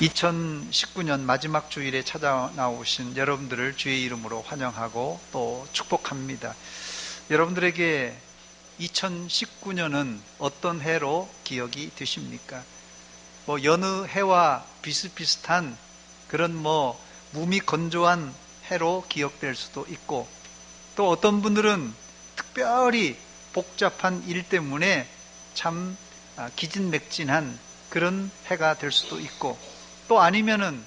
2019년 마지막 주일에 찾아 나오신 여러분들을 주의 이름으로 환영하고 또 축복합니다. 여러분들에게 2019년은 어떤 해로 기억이 되십니까? 여느 해와 비슷비슷한 그런 몸이 건조한 해로 기억될 수도 있고, 또 어떤 분들은 특별히 복잡한 일 때문에 참 기진맥진한 그런 해가 될 수도 있고, 또 아니면은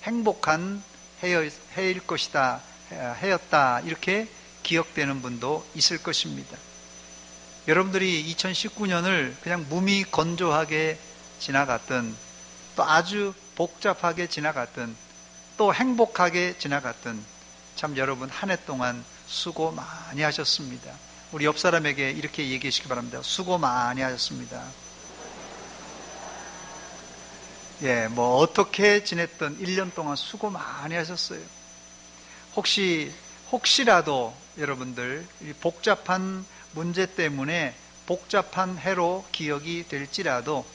행복한 해일 것이다, 해였다, 이렇게 기억되는 분도 있을 것입니다. 여러분들이 2019년을 그냥 몸이 건조하게 지나갔든, 또 아주 복잡하게 지나갔든, 또 행복하게 지나갔든, 참 여러분 한 해 동안 수고 많이 하셨습니다. 우리 옆 사람에게 이렇게 얘기하시기 바랍니다. 수고 많이 하셨습니다. 어떻게 지냈던 1년 동안 수고 많이 하셨어요. 혹시라도 여러분들 복잡한 문제 때문에 복잡한 해로 기억이 될지라도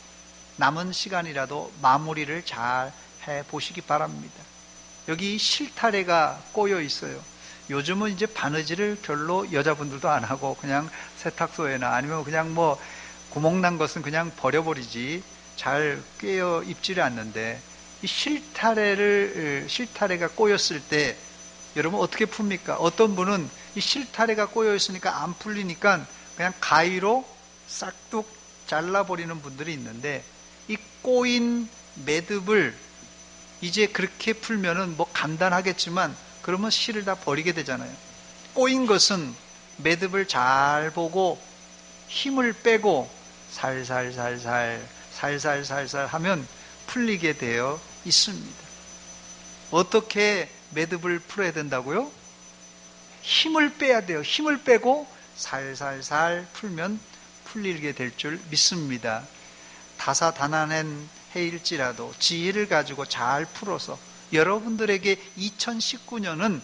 남은 시간이라도 마무리를 잘 해보시기 바랍니다. 여기 실타래가 꼬여 있어요. 요즘은 이제 바느질을 별로 여자분들도 안 하고 그냥 세탁소에나 아니면 그냥 구멍난 것은 그냥 버려버리지 잘 꿰어 입지를 않는데, 이 실타래가 꼬였을 때 여러분 어떻게 풉니까? 어떤 분은 이 실타래가 꼬여 있으니까 안 풀리니까 그냥 가위로 싹둑 잘라버리는 분들이 있는데, 이 꼬인 매듭을 이제 그렇게 풀면은 간단하겠지만 그러면 실을 다 버리게 되잖아요. 꼬인 것은 매듭을 잘 보고 힘을 빼고 살살살살 하면 풀리게 되어 있습니다. 어떻게 매듭을 풀어야 된다고요? 힘을 빼야 돼요. 힘을 빼고 살살살 풀면 풀리게 될 줄 믿습니다. 다사다난한 해일지라도 지혜를 가지고 잘 풀어서 여러분들에게 2019년은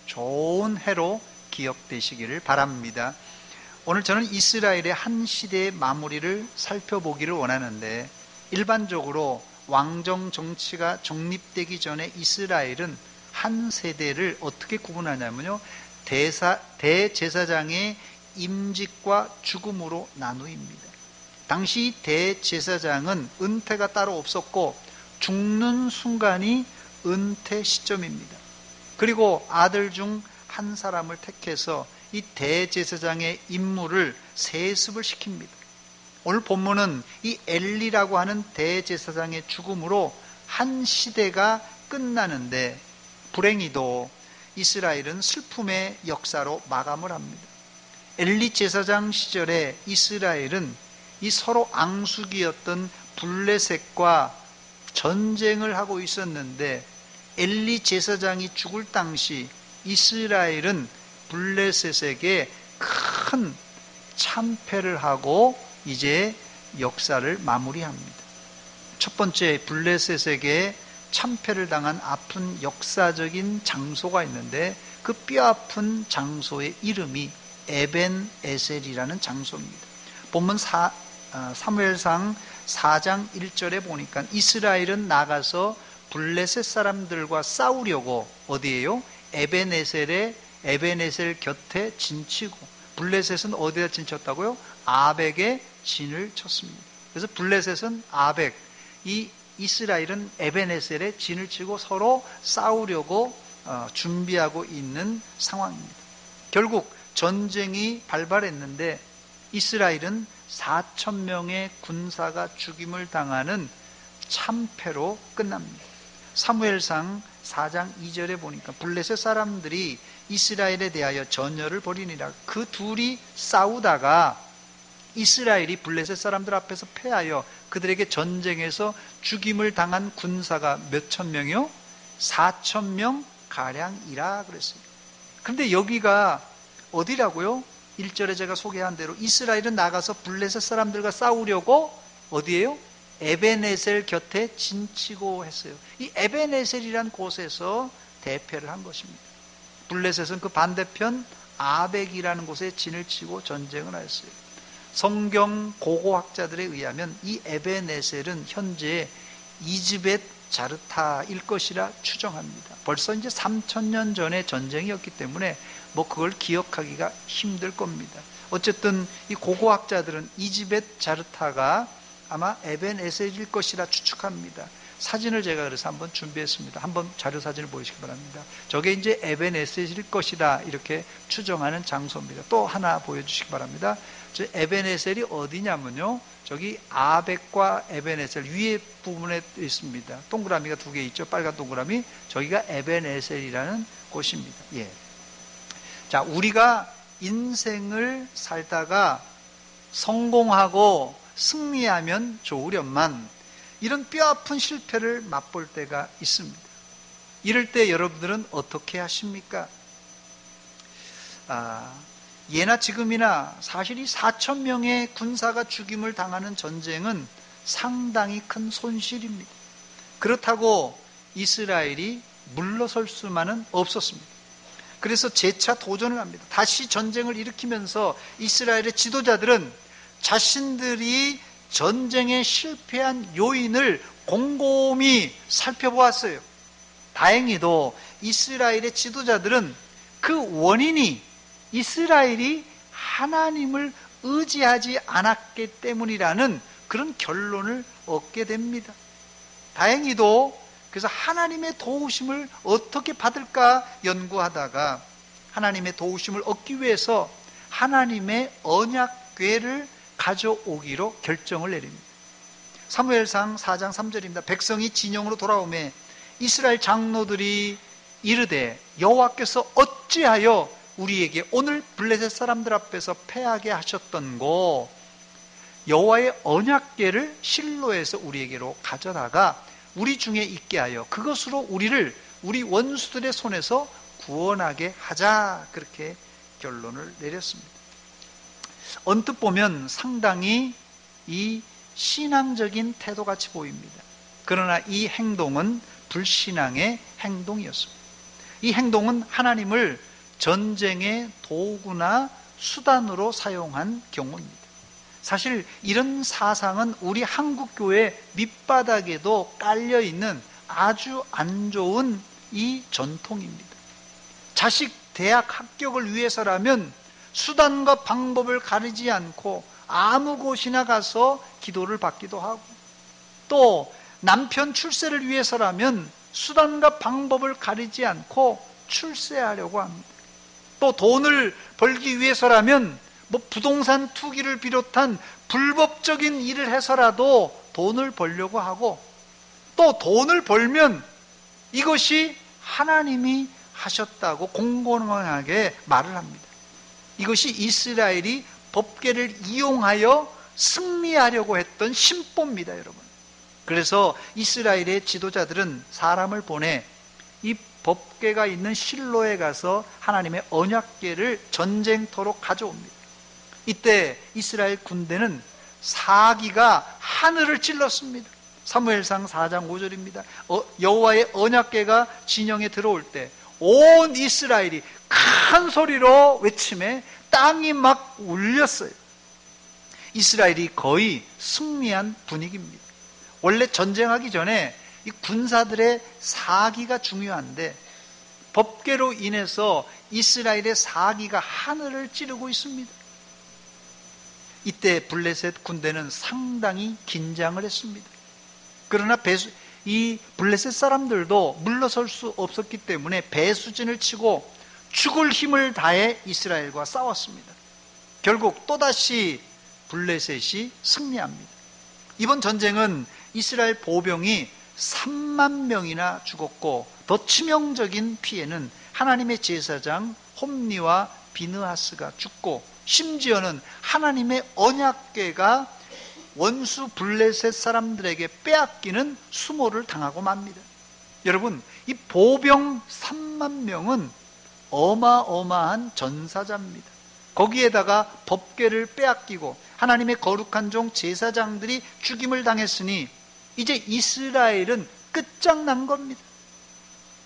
좋은 해로 기억되시기를 바랍니다. 오늘 저는 이스라엘의 한 시대의 마무리를 살펴보기를 원하는데, 일반적으로 왕정 정치가 정립되기 전에 이스라엘은 한 세대를 어떻게 구분하냐면요, 대제사장의 임직과 죽음으로 나누입니다. 당시 대제사장은 은퇴가 따로 없었고 죽는 순간이 은퇴 시점입니다. 그리고 아들 중 한 사람을 택해서 이 대제사장의 임무를 세습을 시킵니다. 오늘 본문은 이 엘리라고 하는 대제사장의 죽음으로 한 시대가 끝나는데, 불행히도 이스라엘은 슬픔의 역사로 마감을 합니다. 엘리 제사장 시절에 이스라엘은 이 서로 앙숙이었던 블레셋과 전쟁을 하고 있었는데, 엘리 제사장이 죽을 당시 이스라엘은 블레셋에게 큰 참패를 하고 이제 역사를 마무리합니다. 첫 번째, 블레셋에게 참패를 당한 아픈 역사적인 장소가 있는데, 그 뼈아픈 장소의 이름이 에벤에셀이라는 장소입니다. 본문 사무엘상 4장 1절에 보니까 이스라엘은 나가서 블레셋 사람들과 싸우려고 어디에요? 에벤에셀 곁에 진치고, 블레셋은 어디에 진쳤다고요? 아벡에 진을 쳤습니다. 그래서 블레셋은 아벡, 이 이스라엘은 에벤에셀에 진을 치고 서로 싸우려고 준비하고 있는 상황입니다. 결국 전쟁이 발발했는데 이스라엘은 4,000명의 군사가 죽임을 당하는 참패로 끝납니다. 사무엘상 4장 2절에 보니까 블레셋 사람들이 이스라엘에 대하여 전열을 벌이니라. 그 둘이 싸우다가 이스라엘이 블레셋 사람들 앞에서 패하여 그들에게 전쟁에서 죽임을 당한 군사가 몇 천 명이요? 4,000명 가량이라 그랬어요. 그런데 여기가 어디라고요? 1절에 제가 소개한 대로 이스라엘은 나가서 블레셋 사람들과 싸우려고 어디에요? 에벤에셀 곁에 진치고 했어요. 이 에벤에셀이란 곳에서 대패를 한 것입니다. 블레셋은 그 반대편 아벡이라는 곳에 진을 치고 전쟁을 하였어요. 성경 고고학자들에 의하면 이 에벤에셀은 현재 이즈벳 자르타일 것이라 추정합니다. 벌써 이제 3000년 전의 전쟁이었기 때문에 뭐 그걸 기억하기가 힘들 겁니다. 어쨌든 이 고고학자들은 이즈벳 자르타가 아마 에벤 에셀일 것이라 추측합니다. 사진을 제가 그래서 한번 준비했습니다. 한번 자료 사진을 보시기 바랍니다. 저게 이제 에벤 에셀일 것이다 이렇게 추정하는 장소입니다. 또 하나 보여주시기 바랍니다. 저 에벤 에셀이 어디냐면요, 저기 아벡과 에벤 에셀 위에 부분에 있습니다. 동그라미가 2개 있죠. 빨간 동그라미. 저기가 에벤 에셀이라는 곳입니다. 예. 자, 우리가 인생을 살다가 성공하고 승리하면 좋으련만 이런 뼈아픈 실패를 맛볼 때가 있습니다. 이럴 때 여러분들은 어떻게 하십니까? 예나 지금이나 사실 이 4,000명의 군사가 죽임을 당하는 전쟁은 상당히 큰 손실입니다. 그렇다고 이스라엘이 물러설 수만은 없었습니다. 그래서 재차 도전을 합니다. 다시 전쟁을 일으키면서 이스라엘의 지도자들은 자신들이 전쟁에 실패한 요인을 곰곰이 살펴보았어요. 다행히도 이스라엘의 지도자들은 그 원인이 이스라엘이 하나님을 의지하지 않았기 때문이라는 그런 결론을 얻게 됩니다. 다행히도 그래서 하나님의 도우심을 어떻게 받을까 연구하다가 하나님의 도우심을 얻기 위해서 하나님의 언약궤를 가져오기로 결정을 내립니다. 사무엘상 4장 3절입니다. 백성이 진영으로 돌아오매 이스라엘 장로들이 이르되 여호와께서 어찌하여 우리에게 오늘 블레셋 사람들 앞에서 패하게 하셨던고, 여호와의 언약궤를 실로에서 우리에게로 가져다가 우리 중에 있게 하여 그것으로 우리를 우리 원수들의 손에서 구원하게 하자, 그렇게 결론을 내렸습니다. 언뜻 보면 상당히 이 신앙적인 태도같이 보입니다. 그러나 이 행동은 불신앙의 행동이었습니다. 이 행동은 하나님을 전쟁의 도구나 수단으로 사용한 경우입니다. 사실 이런 사상은 우리 한국교회 밑바닥에도 깔려있는 아주 안 좋은 이 전통입니다. 자식 대학 합격을 위해서라면 수단과 방법을 가리지 않고 아무 곳이나 가서 기도를 받기도 하고, 또 남편 출세를 위해서라면 수단과 방법을 가리지 않고 출세하려고 합니다. 또 돈을 벌기 위해서라면 뭐 부동산 투기를 비롯한 불법적인 일을 해서라도 돈을 벌려고 하고, 또 돈을 벌면 이것이 하나님이 하셨다고 공공하게 말을 합니다. 이것이 이스라엘이 법궤를 이용하여 승리하려고 했던 심보입니다, 여러분. 그래서 이스라엘의 지도자들은 사람을 보내 이 법궤가 있는 실로에 가서 하나님의 언약궤를 전쟁터로 가져옵니다. 이때 이스라엘 군대는 사기가 하늘을 찔렀습니다. 사무엘상 4장 5절입니다. 여호와의 언약궤가 진영에 들어올 때 온 이스라엘이 큰 소리로 외치매 땅이 막 울렸어요. 이스라엘이 거의 승리한 분위기입니다. 원래 전쟁하기 전에 이 군사들의 사기가 중요한데 법궤로 인해서 이스라엘의 사기가 하늘을 찌르고 있습니다. 이때 블레셋 군대는 상당히 긴장을 했습니다. 그러나 이 블레셋 사람들도 물러설 수 없었기 때문에 배수진을 치고 죽을 힘을 다해 이스라엘과 싸웠습니다. 결국 또다시 블레셋이 승리합니다. 이번 전쟁은 이스라엘 보병이 3만 명이나 죽었고, 더 치명적인 피해는 하나님의 제사장 홈니와 비느하스가 죽고, 심지어는 하나님의 언약궤가 원수 블레셋 사람들에게 빼앗기는 수모를 당하고 맙니다. 여러분, 이 보병 3만 명은 어마어마한 전사자입니다. 거기에다가 법궤를 빼앗기고 하나님의 거룩한 종 제사장들이 죽임을 당했으니 이제 이스라엘은 끝장난 겁니다.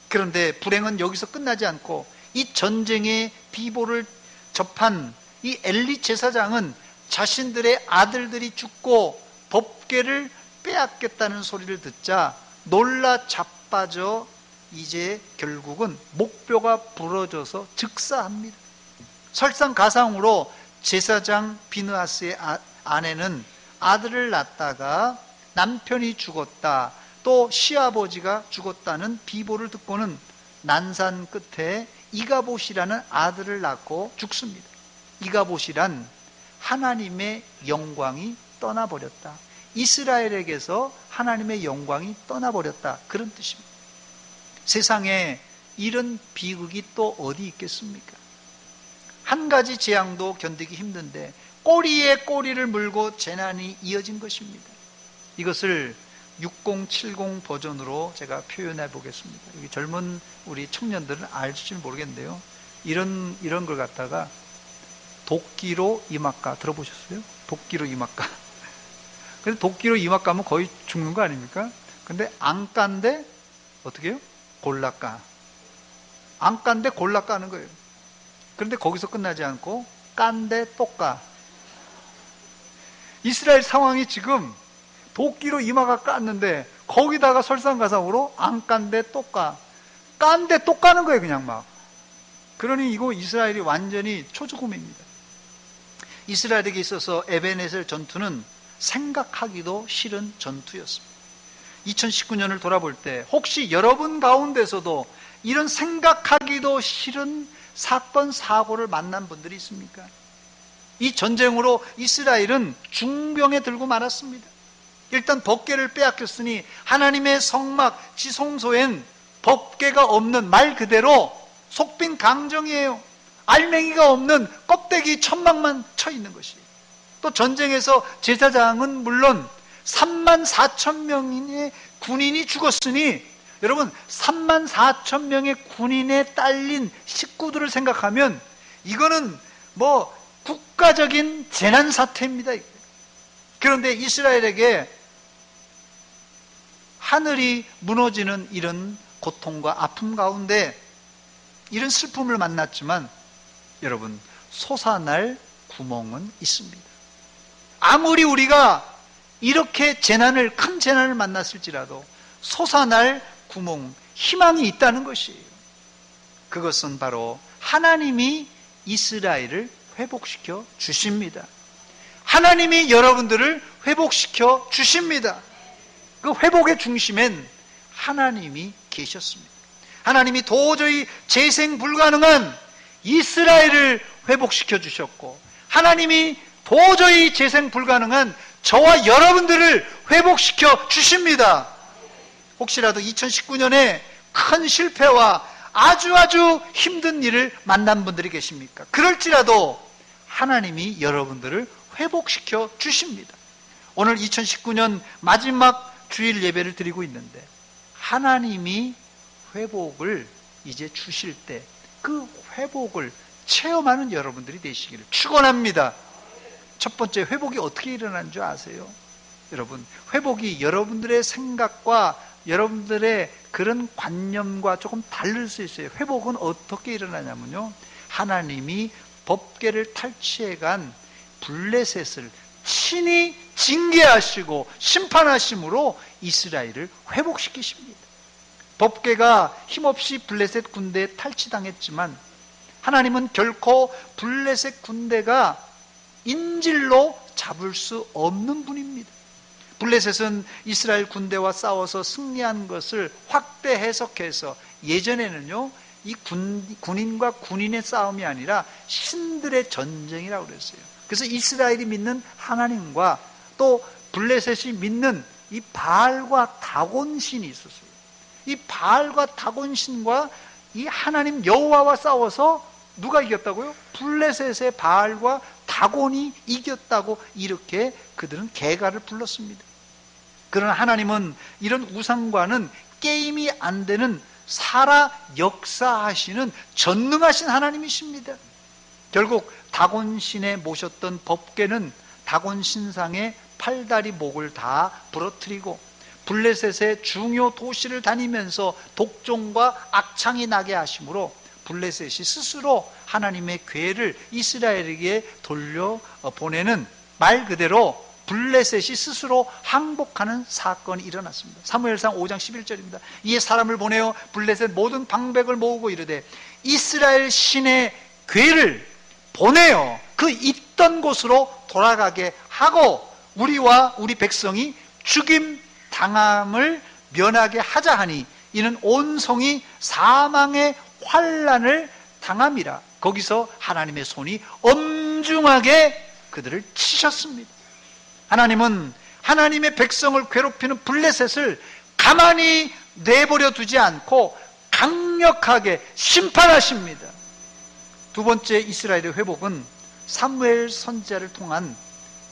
그런데 불행은 여기서 끝나지 않고 이 전쟁의 비보를 접한 이 엘리 제사장은 자신들의 아들들이 죽고 법궤를 빼앗겼다는 소리를 듣자 놀라 자빠져 이제 결국은 목뼈가 부러져서 즉사합니다. 설상가상으로 제사장 비느하스의 아내는 아들을 낳다가 남편이 죽었다, 또 시아버지가 죽었다는 비보를 듣고는 난산 끝에 이가봇이라는 아들을 낳고 죽습니다. 이가봇이란 하나님의 영광이 떠나버렸다, 이스라엘에게서 하나님의 영광이 떠나버렸다, 그런 뜻입니다. 세상에 이런 비극이 또 어디 있겠습니까? 한 가지 재앙도 견디기 힘든데 꼬리에 꼬리를 물고 재난이 이어진 것입니다. 이것을 6070 버전으로 제가 표현해 보겠습니다. 여기 젊은 우리 청년들은 알지 모르겠는데요, 이런 걸 갖다가 도끼로 이막가 들어보셨어요? 도끼로 이막가. 근데 도끼로 이막가면 거의 죽는 거 아닙니까? 근데 안 깐데 어떻게 해요? 골라까. 안 깐데 골라까는 거예요. 그런데 거기서 끝나지 않고 깐데 또 까. 이스라엘 상황이 지금 도끼로 이마가 깠는데 거기다가 설상가상으로 안 깐데 또 까. 깐데 또 까는 거예요, 그냥 막. 그러니 이거 이스라엘이 완전히 초죽음입니다. 이스라엘에게 있어서 에베네셀 전투는 생각하기도 싫은 전투였습니다. 2019년을 돌아볼 때 혹시 여러분 가운데서도 이런 생각하기도 싫은 사건, 사고를 만난 분들이 있습니까? 이 전쟁으로 이스라엘은 중병에 들고 말았습니다. 일단 법궤를 빼앗겼으니 하나님의 성막 지성소엔 법궤가 없는, 말 그대로 속빈 강정이에요. 알맹이가 없는 껍데기 천막만 쳐 있는 것이에요. 또 전쟁에서 제사장은 물론 34,000명의 군인이 죽었으니, 여러분 34,000명의 군인에 딸린 식구들을 생각하면 이거는 뭐 국가적인 재난 사태입니다. 그런데 이스라엘에게 하늘이 무너지는 이런 고통과 아픔 가운데 이런 슬픔을 만났지만, 여러분 솟아날 구멍은 있습니다. 아무리 우리가 이렇게 큰 재난을 만났을지라도 솟아날 구멍, 희망이 있다는 것이에요. 그것은 바로 하나님이 이스라엘을 회복시켜 주십니다. 하나님이 여러분들을 회복시켜 주십니다. 그 회복의 중심엔 하나님이 계셨습니다. 하나님이 도저히 재생 불가능한 이스라엘을 회복시켜 주셨고, 하나님이 도저히 재생 불가능한 저와 여러분들을 회복시켜 주십니다. 혹시라도 2019년에 큰 실패와 아주 힘든 일을 만난 분들이 계십니까? 그럴지라도 하나님이 여러분들을 회복시켜 주십니다. 오늘 2019년 마지막 주일 예배를 드리고 있는데 하나님이 회복을 이제 주실 때 그 회복을 체험하는 여러분들이 되시기를 축원합니다. 첫 번째, 회복이 어떻게 일어나는 줄 아세요? 여러분, 회복이 여러분들의 생각과 여러분들의 그런 관념과 조금 다를 수 있어요. 회복은 어떻게 일어나냐면요, 하나님이 법궤를 탈취해간 블레셋을 친히 징계하시고 심판하심으로 이스라엘을 회복시키십니다. 법궤가 힘없이 블레셋 군대에 탈취당했지만 하나님은 결코 블레셋 군대가 인질로 잡을 수 없는 분입니다. 블레셋은 이스라엘 군대와 싸워서 승리한 것을 확대 해석해서 예전에는요, 이 군인과 군인의 싸움이 아니라 신들의 전쟁이라고 그랬어요. 그래서 이스라엘이 믿는 하나님과 또 블레셋이 믿는 이 바알과 다곤 신이 있었어요. 이 바알과 다곤 신과 이 하나님 여호와와 싸워서 누가 이겼다고요? 블레셋의 바알과 다곤이 이겼다고 이렇게 그들은 개가를 불렀습니다. 그러나 하나님은 이런 우상과는 게임이 안 되는 살아 역사하시는 전능하신 하나님이십니다. 결국 다곤신에 모셨던 법궤는 다곤신상의 팔다리 목을 다 부러뜨리고 블레셋의 중요 도시를 다니면서 독종과 악창이 나게 하심으로 블레셋이 스스로 하나님의 궤를 이스라엘에게 돌려보내는, 말 그대로 블레셋이 스스로 항복하는 사건이 일어났습니다. 사무엘상 5장 11절입니다. 이에 사람을 보내어 블레셋 모든 방백을 모으고 이르되 이스라엘 신의 괴를 보내어 그 있던 곳으로 돌아가게 하고 우리와 우리 백성이 죽임 당함을 면하게 하자 하니 이는 온 성이 사망의 환난을 당함이라. 거기서 하나님의 손이 엄중하게 그들을 치셨습니다. 하나님은 하나님의 백성을 괴롭히는 블레셋을 가만히 내버려 두지 않고 강력하게 심판하십니다. 두 번째 이스라엘의 회복은 사무엘 선지자를 통한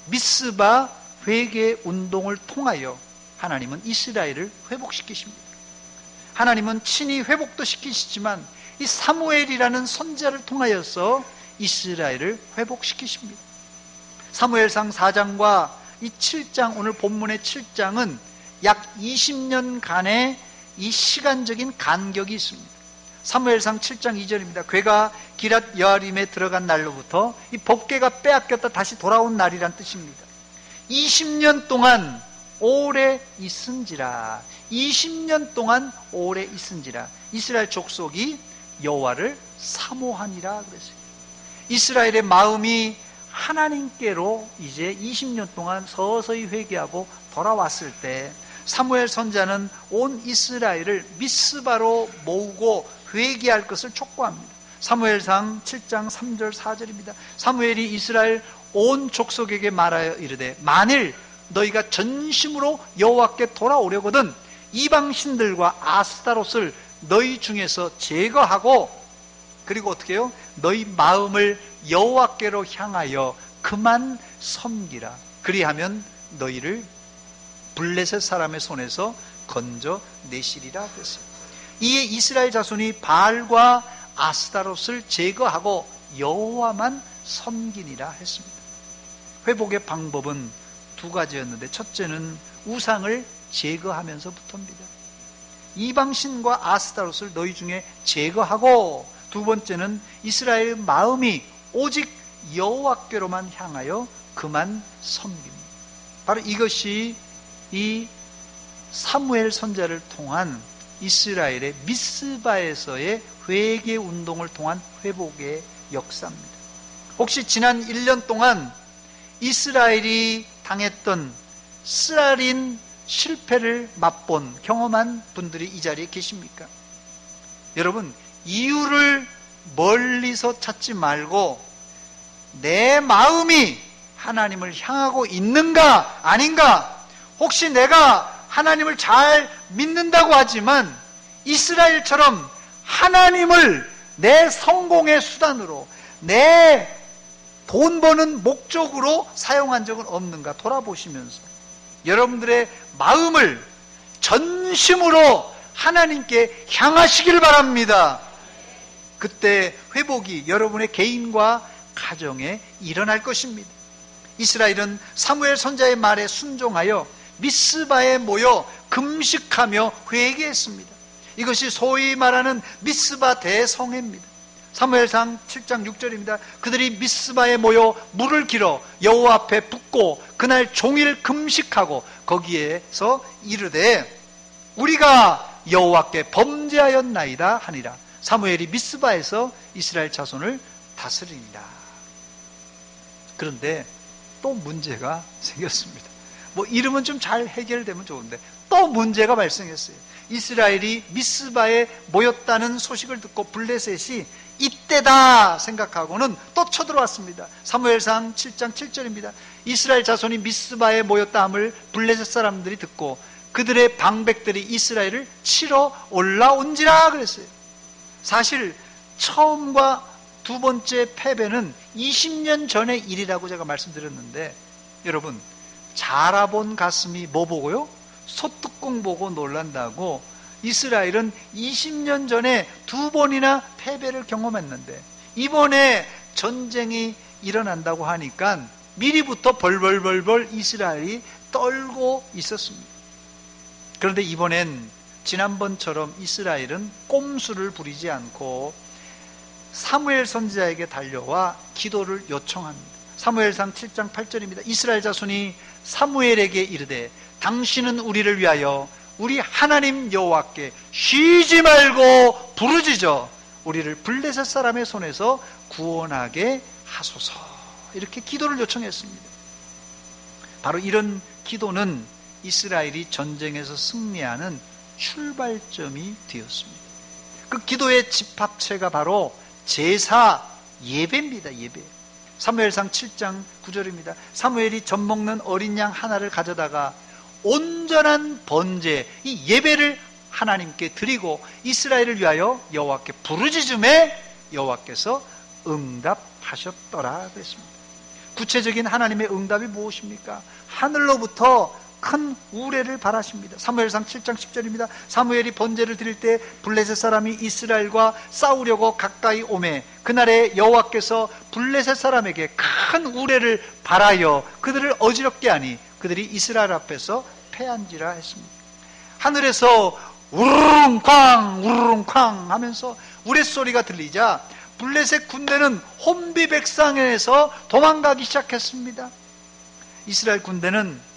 미스바 회개 운동을 통하여 하나님은 이스라엘을 회복시키십니다. 하나님은 친히 회복도 시키시지만 이 사무엘이라는 선지자를 통하여서 이스라엘을 회복시키십니다. 사무엘상 4장과 이 7장, 오늘 본문의 7장은 약 20년간의 이 시간적인 간격이 있습니다. 사무엘상 7장 2절입니다. 괴가 기랏 여아림에 들어간 날로부터 이 법궤가 빼앗겼다 다시 돌아온 날이란 뜻입니다. 20년 동안 오래 있은지라, 20년 동안 오래 있은지라 이스라엘 족속이 여호와를 사모하니라 그랬어요. 이스라엘의 마음이 하나님께로 이제 20년 동안 서서히 회개하고 돌아왔을 때 사무엘 선지자는 온 이스라엘을 미스바로 모으고 회개할 것을 촉구합니다. 사무엘상 7장 3절 4절입니다. 사무엘이 이스라엘 온 족속에게 말하여 이르되 만일 너희가 전심으로 여호와께 돌아오려거든 이방 신들과 아스타롯을 너희 중에서 제거하고 그리고 어떻게 해요? 너희 마음을 여호와께로 향하여 그만 섬기라. 그리하면 너희를 블레셋 사람의 손에서 건져내시리라 그랬어요. 이에 이스라엘 자손이 바알과 아스타롯을 제거하고 여호와만 섬기니라 했습니다. 회복의 방법은 두 가지였는데 첫째는 우상을 제거하면서부터입니다. 이방신과 아스타롯을 너희 중에 제거하고 두 번째는 이스라엘 마음이 오직 여호와께로만 향하여 그만 섬깁니다. 바로 이것이 이 사무엘 선지자를 통한 이스라엘의 미스바에서의 회개 운동을 통한 회복의 역사입니다. 혹시 지난 1년 동안 이스라엘이 당했던 쓰라린 실패를 맛본 경험한 분들이 이 자리에 계십니까? 여러분, 이유를 멀리서 찾지 말고 내 마음이 하나님을 향하고 있는가 아닌가, 혹시 내가 하나님을 잘 믿는다고 하지만 이스라엘처럼 하나님을 내 성공의 수단으로, 내 돈 버는 목적으로 사용한 적은 없는가 돌아보시면서 여러분들의 마음을 전심으로 하나님께 향하시길 바랍니다. 그때 회복이 여러분의 개인과 가정에 일어날 것입니다. 이스라엘은 사무엘 선지자의 말에 순종하여 미스바에 모여 금식하며 회개했습니다. 이것이 소위 말하는 미스바 대성회입니다. 사무엘상 7장 6절입니다. 그들이 미스바에 모여 물을 길어 여호와 앞에 붓고 그날 종일 금식하고 거기에서 이르되 우리가 여호와께 범죄하였나이다 하니라. 사무엘이 미스바에서 이스라엘 자손을 다스립니다. 그런데 또 문제가 생겼습니다. 뭐 이름은 좀 잘 해결되면 좋은데 또 문제가 발생했어요. 이스라엘이 미스바에 모였다는 소식을 듣고 블레셋이 이때다 생각하고는 또 쳐들어왔습니다. 사무엘상 7장 7절입니다. 이스라엘 자손이 미스바에 모였다 함을 블레셋 사람들이 듣고 그들의 방백들이 이스라엘을 치러 올라온지라 그랬어요. 사실 처음과 두 번째 패배는 20년 전의 일이라고 제가 말씀드렸는데 여러분, 자라본 가슴이 뭐 보고요? 소뚜껑 보고 놀란다고 이스라엘은 20년 전에 두 번이나 패배를 경험했는데 이번에 전쟁이 일어난다고 하니까 미리부터 벌벌벌벌 이스라엘이 떨고 있었습니다. 그런데 이번엔 지난번처럼 이스라엘은 꼼수를 부리지 않고 사무엘 선지자에게 달려와 기도를 요청합니다. 사무엘상 7장 8절입니다. 이스라엘 자손이 사무엘에게 이르되 당신은 우리를 위하여 우리 하나님 여호와께 쉬지 말고 부르짖어 우리를 블레셋 사람의 손에서 구원하게 하소서. 이렇게 기도를 요청했습니다. 바로 이런 기도는 이스라엘이 전쟁에서 승리하는 출발점이 되었습니다. 그 기도의 집합체가 바로 제사 예배입니다. 예배. 사무엘상 7장 9절입니다. 사무엘이 젖 먹는 어린 양 하나를 가져다가 온전한 번제, 이 예배를 하나님께 드리고 이스라엘을 위하여 여호와께 부르짖음에 여호와께서 응답하셨더라 그랬습니다. 구체적인 하나님의 응답이 무엇입니까? 하늘로부터 큰 우레를 바라십니다. 사무엘상 7장 10절입니다. 사무엘이 번제를 드릴 때 블레셋 사람이 이스라엘과 싸우려고 가까이 오매 그날에 여호와께서 블레셋 사람에게 큰 우레를 바라여 그들을 어지럽게 하니 그들이 이스라엘 앞에서 패한지라 했습니다. 하늘에서 우르릉쾅 우르릉쾅 하면서 우레소리가 들리자 블레셋 군대는 혼비백산에서 도망가기 시작했습니다. 이스라엘 군대는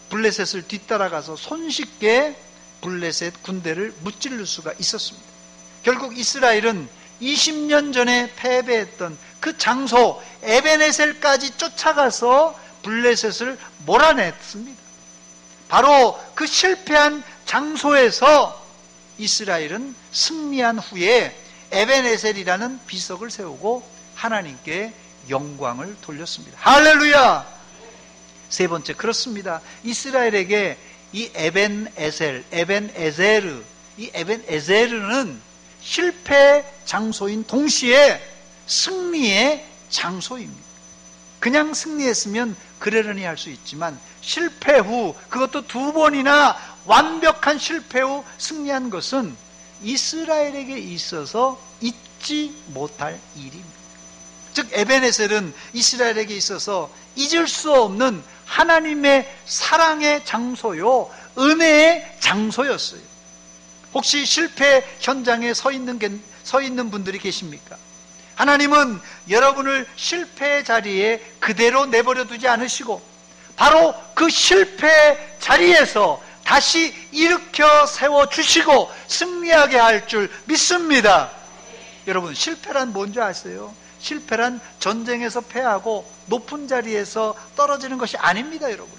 블레셋을 뒤따라가서 손쉽게 블레셋 군대를 무찌를 수가 있었습니다. 결국 이스라엘은 20년 전에 패배했던 그 장소 에벤에셀까지 쫓아가서 블레셋을 몰아냈습니다. 바로 그 실패한 장소에서 이스라엘은 승리한 후에 에벤에셀이라는 비석을 세우고 하나님께 영광을 돌렸습니다. 할렐루야! 세 번째, 그렇습니다. 이스라엘에게 이 에벤에제르는 실패 장소인 동시에 승리의 장소입니다. 그냥 승리했으면 그러려니 할 수 있지만 실패 후, 그것도 2번이나 완벽한 실패 후 승리한 것은 이스라엘에게 있어서 잊지 못할 일입니다. 즉 에벤에셀은 이스라엘에게 있어서 잊을 수 없는 하나님의 사랑의 장소요, 은혜의 장소였어요. 혹시 실패 현장에 서 있는 분들이 계십니까? 하나님은 여러분을 실패의 자리에 그대로 내버려 두지 않으시고 바로 그 실패 자리에서 다시 일으켜 세워주시고 승리하게 할 줄 믿습니다. 여러분, 실패란 뭔지 아세요? 실패란 전쟁에서 패하고 높은 자리에서 떨어지는 것이 아닙니다. 여러분,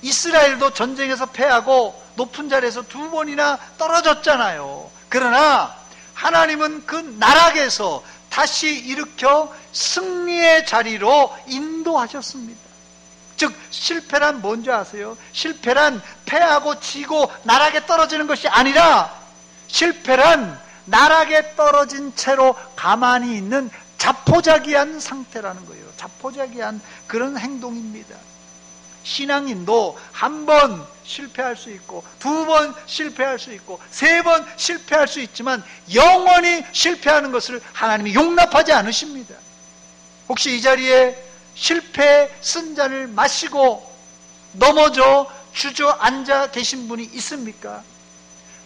이스라엘도 전쟁에서 패하고 높은 자리에서 2번이나 떨어졌잖아요. 그러나 하나님은 그 나락에서 다시 일으켜 승리의 자리로 인도하셨습니다. 즉 실패란 뭔지 아세요? 실패란 패하고 지고 나락에 떨어지는 것이 아니라 실패란 나락에 떨어진 채로 가만히 있는 자포자기한 상태라는 거예요. 자포자기한 그런 행동입니다. 신앙인도 1번 실패할 수 있고 2번 실패할 수 있고 3번 실패할 수 있지만 영원히 실패하는 것을 하나님이 용납하지 않으십니다. 혹시 이 자리에 실패 쓴 잔을 마시고 넘어져 주저앉아 계신 분이 있습니까?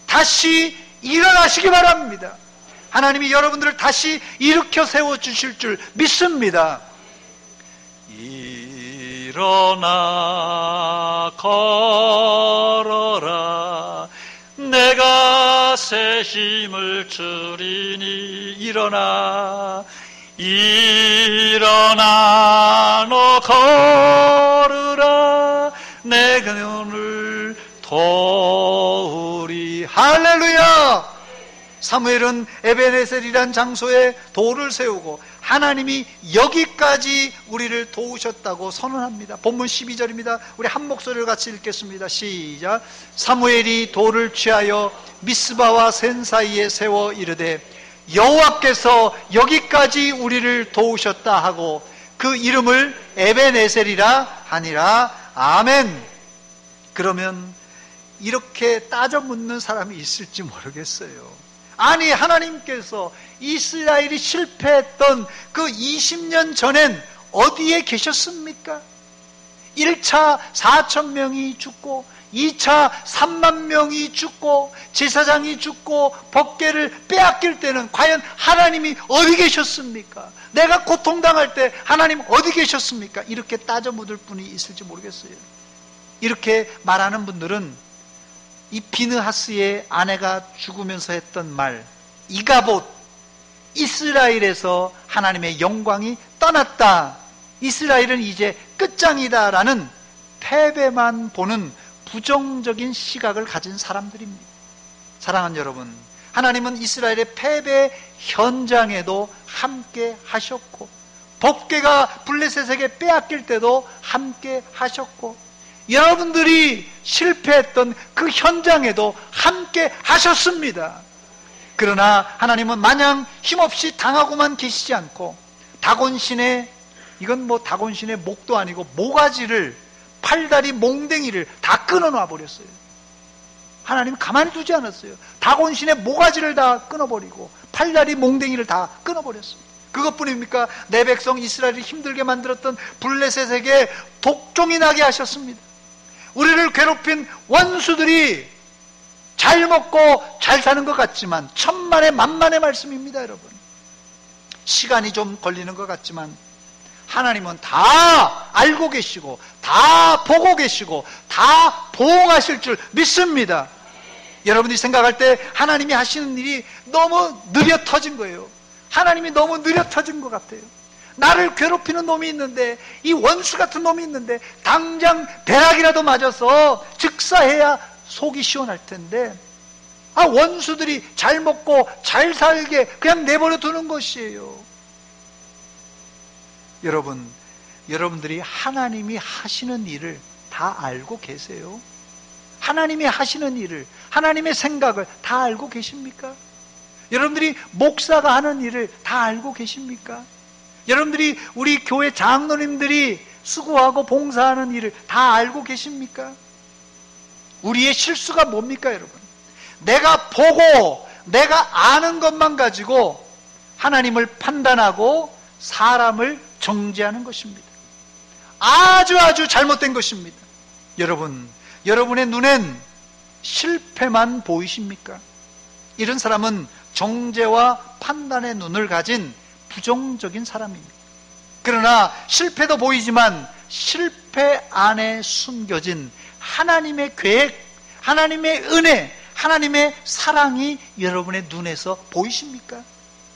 다시 일어나시기 바랍니다. 하나님이 여러분들을 다시 일으켜 세워주실 줄 믿습니다. 일어나 걸어라 내가 새 힘을 주리니 일어나 너 걸으라 내가 너를 도우리. 할렐루야! 사무엘은 에벤에셀이란 장소에 돌을 세우고 하나님이 여기까지 우리를 도우셨다고 선언합니다. 본문 12절입니다. 우리 한 목소리를 같이 읽겠습니다. 시작. 사무엘이 돌을 취하여 미스바와 센 사이에 세워 이르되 여호와께서 여기까지 우리를 도우셨다 하고 그 이름을 에벤에셀이라 하니라. 아멘. 그러면 이렇게 따져 묻는 사람이 있을지 모르겠어요. 아니, 하나님께서 이스라엘이 실패했던 그 20년 전엔 어디에 계셨습니까? 1차 4,000명이 죽고 2차 3만 명이 죽고 제사장이 죽고 법궤를 빼앗길 때는 과연 하나님이 어디 계셨습니까? 내가 고통당할 때 하나님 어디 계셨습니까? 이렇게 따져 묻을 분이 있을지 모르겠어요. 이렇게 말하는 분들은 이 비느하스의 아내가 죽으면서 했던 말, 이가봇, 이스라엘에서 하나님의 영광이 떠났다, 이스라엘은 이제 끝장이다 라는 패배만 보는 부정적인 시각을 가진 사람들입니다. 사랑하는 여러분, 하나님은 이스라엘의 패배 현장에도 함께 하셨고, 법궤가 블레셋에게 빼앗길 때도 함께 하셨고, 여러분들이 실패했던 그 현장에도 함께 하셨습니다. 그러나 하나님은 마냥 힘없이 당하고만 계시지 않고, 다곤신의, 이건 뭐 다곤신의 목도 아니고 모가지를, 팔다리 몽댕이를 다 끊어놔 버렸어요. 하나님 가만히 두지 않았어요. 다곤신의 모가지를 다 끊어버리고 팔다리 몽댕이를 다 끊어버렸어요. 그것뿐입니까? 내 백성 이스라엘을 힘들게 만들었던 블레셋에게 독종이 나게 하셨습니다. 우리를 괴롭힌 원수들이 잘 먹고 잘 사는 것 같지만 천만의 만만의 말씀입니다. 여러분, 시간이 좀 걸리는 것 같지만 하나님은 다 알고 계시고 다 보고 계시고 다 보응하실 줄 믿습니다. 여러분이 생각할 때 하나님이 하시는 일이 너무 느려 터진 거예요. 하나님이 너무 느려 터진 것 같아요. 나를 괴롭히는 놈이 있는데, 이 원수 같은 놈이 있는데 당장 대락이라도 맞아서 즉사해야 속이 시원할 텐데, 원수들이 잘 먹고 잘 살게 그냥 내버려 두는 것이에요. 여러분, 여러분들이 하나님이 하시는 일을 다 알고 계세요? 하나님이 하시는 일을, 하나님의 생각을 다 알고 계십니까? 여러분들이 목사가 하는 일을 다 알고 계십니까? 여러분들이 우리 교회 장로님들이 수고하고 봉사하는 일을 다 알고 계십니까? 우리의 실수가 뭡니까, 여러분? 내가 보고 내가 아는 것만 가지고 하나님을 판단하고 사람을 정죄하는 것입니다. 아주 잘못된 것입니다. 여러분, 여러분의 눈엔 실패만 보이십니까? 이런 사람은 정죄와 판단의 눈을 가진 부정적인 사람입니다. 그러나 실패도 보이지만 실패 안에 숨겨진 하나님의 계획, 하나님의 은혜, 하나님의 사랑이 여러분의 눈에서 보이십니까?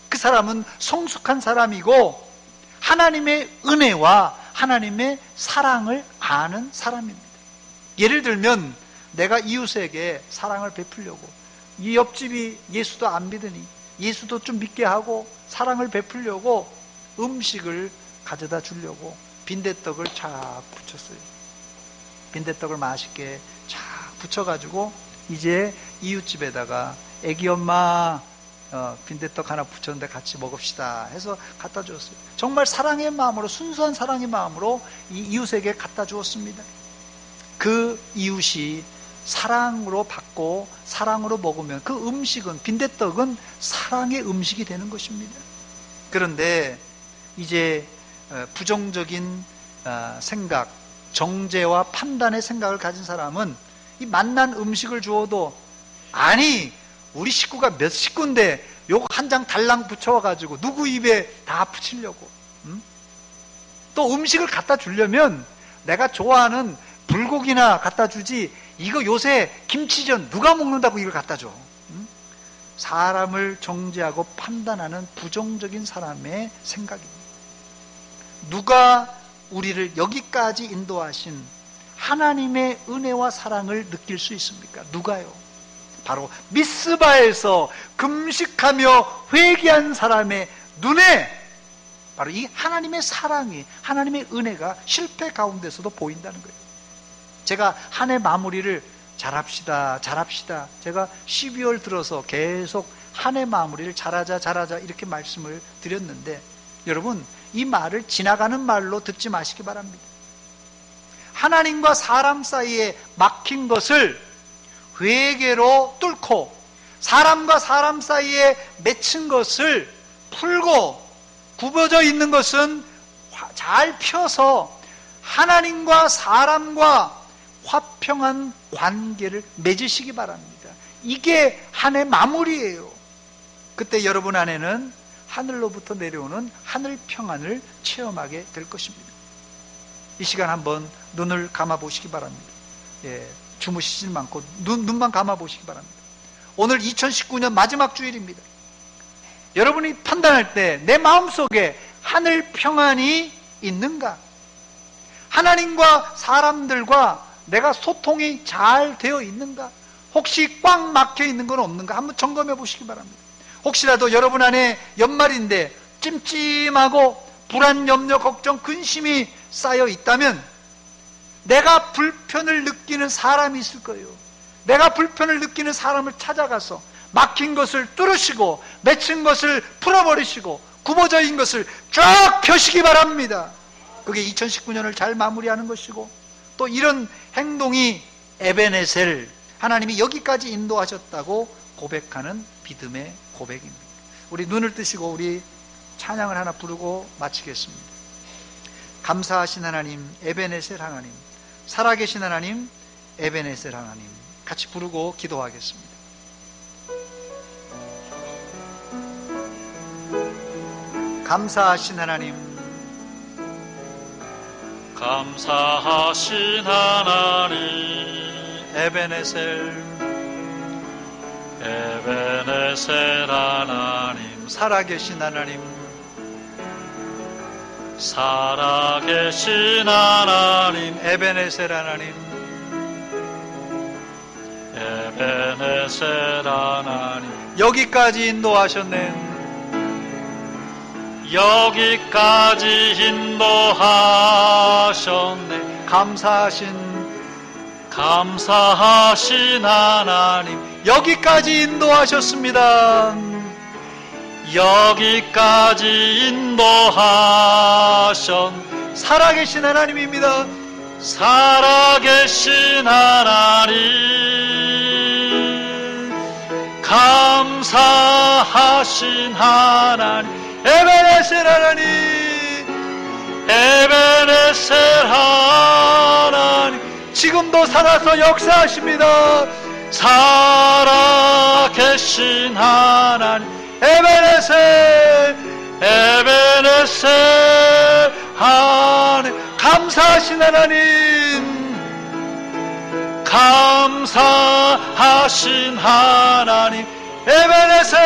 그 사람은 성숙한 사람이고 하나님의 은혜와 하나님의 사랑을 아는 사람입니다. 예를 들면 내가 이웃에게 사랑을 베풀려고, 이 옆집이 예수도 안 믿으니 예수도 좀 믿게 하고 사랑을 베풀려고 음식을 가져다 주려고 빈대떡을 착 붙였어요. 빈대떡을 맛있게 착 붙여가지고 이제 이웃집에다가 애기 엄마 빈대떡 하나 붙였는데 같이 먹읍시다 해서 갖다 주었어요. 정말 사랑의 마음으로, 순수한 사랑의 마음으로 이 이웃에게 갖다 주었습니다. 그 이웃이 사랑으로 받고 사랑으로 먹으면 그 음식은, 빈대떡은 사랑의 음식이 되는 것입니다. 그런데 이제 부정적인 생각, 정죄와 판단의 생각을 가진 사람은 이 맛난 음식을 주어도, 아니 우리 식구가 몇 식구인데 요거 한 장 달랑 붙여가지고 누구 입에 다 붙이려고, 또 음식을 갖다 주려면 내가 좋아하는 불고기나 갖다 주지, 이거 요새 김치전 누가 먹는다고 이걸 갖다 줘. 사람을 정죄하고 판단하는 부정적인 사람의 생각입니다. 누가 우리를 여기까지 인도하신 하나님의 은혜와 사랑을 느낄 수 있습니까? 누가요? 바로 미스바에서 금식하며 회개한 사람의 눈에 바로 이 하나님의 사랑이, 하나님의 은혜가 실패 가운데서도 보인다는 거예요. 제가 한 해 마무리를 잘합시다. 제가 12월 들어서 계속 한 해 마무리를 잘하자 이렇게 말씀을 드렸는데, 여러분 이 말을 지나가는 말로 듣지 마시기 바랍니다. 하나님과 사람 사이에 막힌 것을 회개로 뚫고, 사람과 사람 사이에 맺힌 것을 풀고, 굽어져 있는 것은 잘 펴서 하나님과 사람과 화평한 관계를 맺으시기 바랍니다. 이게 한 해 마무리예요. 그때 여러분 안에는 하늘로부터 내려오는 하늘 평안을 체험하게 될 것입니다. 이 시간 한번 눈을 감아 보시기 바랍니다. 주무시지는 않고 눈만 감아 보시기 바랍니다. 오늘 2019년 마지막 주일입니다. 여러분이 판단할 때 내 마음속에 하늘 평안이 있는가? 하나님과 사람들과 내가 소통이 잘 되어 있는가? 혹시 꽉 막혀 있는 건 없는가? 한번 점검해 보시기 바랍니다. 혹시라도 여러분 안에 연말인데 찜찜하고 불안, 염려, 걱정, 근심이 쌓여 있다면 내가 불편을 느끼는 사람이 있을 거예요. 내가 불편을 느끼는 사람을 찾아가서 막힌 것을 뚫으시고 맺힌 것을 풀어버리시고 굽어져 있는 것을 쫙 펴시기 바랍니다. 그게 2019년을 잘 마무리하는 것이고, 또 이런 행동이 에베네셀, 하나님이 여기까지 인도하셨다고 고백하는 믿음의 고백입니다. 우리 눈을 뜨시고 우리 찬양을 하나 부르고 마치겠습니다. 감사하신 하나님, 에베네셀 하나님, 살아계신 하나님, 에베네셀 하나님, 같이 부르고 기도하겠습니다. 감사하신 하나님, 감사하신 하나님, 에베네셀, 에베네셀 하나님, 살아계신 하나님, 살아계신 하나님, 에베네셀 하나님, 에베네셀 하나님, 여기까지 인도하셨네. 여기까지 인도하셨네. 감사하신 하나님, 여기까지 인도하셨습니다. 여기까지 인도하셨. 살아계신 하나님입니다. 살아계신 하나님, 감사하신 하나님, 에베네셀 하나님, 에베네셀 하나님, 지금도 살아서 역사하십니다. 살아계신 하나님, 에베네셀, 에베네셀 하나님, 감사하신 하나님, 감사하신 하나님, 에베네셀,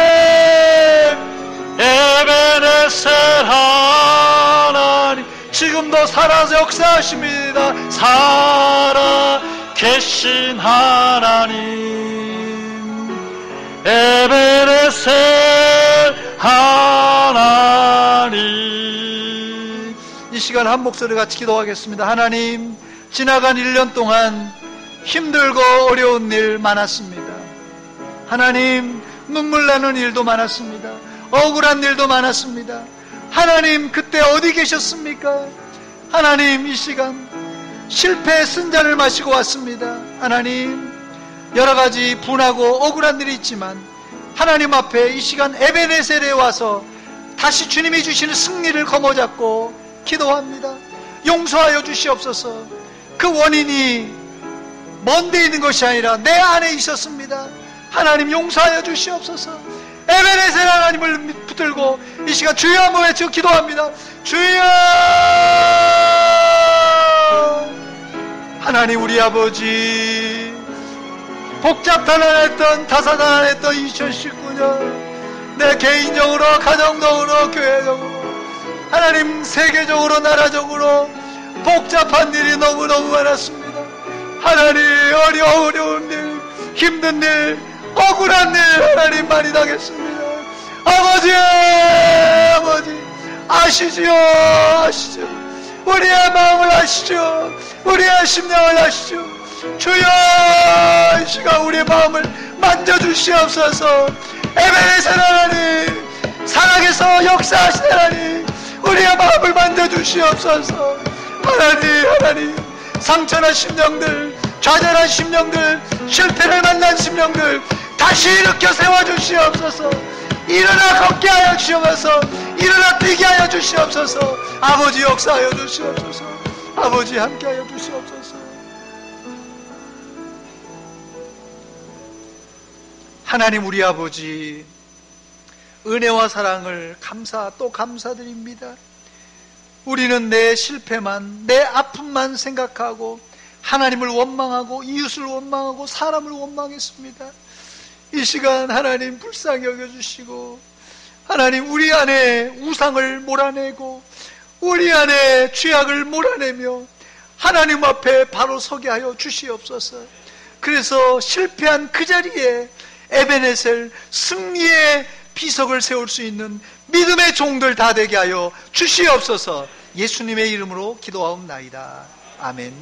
에베네셀 하나님, 지금도 살아서 역사하십니다. 살아계신 하나님, 에베네셀 하나님. 이 시간 한 목소리 같이 기도하겠습니다. 하나님, 지나간 1년 동안 힘들고 어려운 일 많았습니다. 하나님, 눈물 나는 일도 많았습니다. 억울한 일도 많았습니다. 하나님, 그때 어디 계셨습니까? 하나님, 이 시간 실패의 쓴잔을 마시고 왔습니다. 하나님, 여러 가지 분하고 억울한 일이 있지만 하나님 앞에 이 시간 에베네셀에 와서 다시 주님이 주시는 승리를 거머잡고 기도합니다. 용서하여 주시옵소서. 그 원인이 먼 데 있는 것이 아니라 내 안에 있었습니다. 하나님, 용서하여 주시옵소서. 에베네셀 하나님을 붙들고 이 시간 주여 한번 외치고 기도합니다. 주여! 하나님, 우리 아버지, 복잡단안했던 다사다난했던 2019년 내 개인적으로, 가정적으로, 교회적으로, 하나님 세계적으로, 나라적으로 복잡한 일이 너무너무 많았습니다. 하나님, 어려운 일, 힘든 일, 억울한 일 하나님 많이 당했습니다. 아버지 아시죠? 우리의 마음을 아시죠? 우리의 심령을 아시죠? 주여, 이 시간 우리의 마음을 만져주시옵소서. 에베네셀 하나님, 살아계서 역사하신 하나님, 우리의 마음을 만져주시옵소서. 하나님, 상처난 심령들, 좌절한 심령들, 실패를 만난 심령들 다시 일으켜 세워주시옵소서. 일어나 걷게 하여 주시옵소서. 일어나 뛰게 하여 주시옵소서. 아버지, 역사하여 주시옵소서. 아버지, 함께하여 주시옵소서. 하나님 우리 아버지, 은혜와 사랑을 또 감사드립니다. 우리는 내 실패만, 내 아픔만 생각하고 하나님을 원망하고 이웃을 원망하고 사람을 원망했습니다. 이 시간 하나님 불쌍히 여겨주시고, 하나님 우리 안에 우상을 몰아내고 우리 안에 죄악을 몰아내며 하나님 앞에 바로 서게 하여 주시옵소서. 그래서 실패한 그 자리에 에베네셀, 승리의 비석을 세울 수 있는 믿음의 종들 다 되게 하여 주시옵소서. 예수님의 이름으로 기도하옵나이다. 아멘.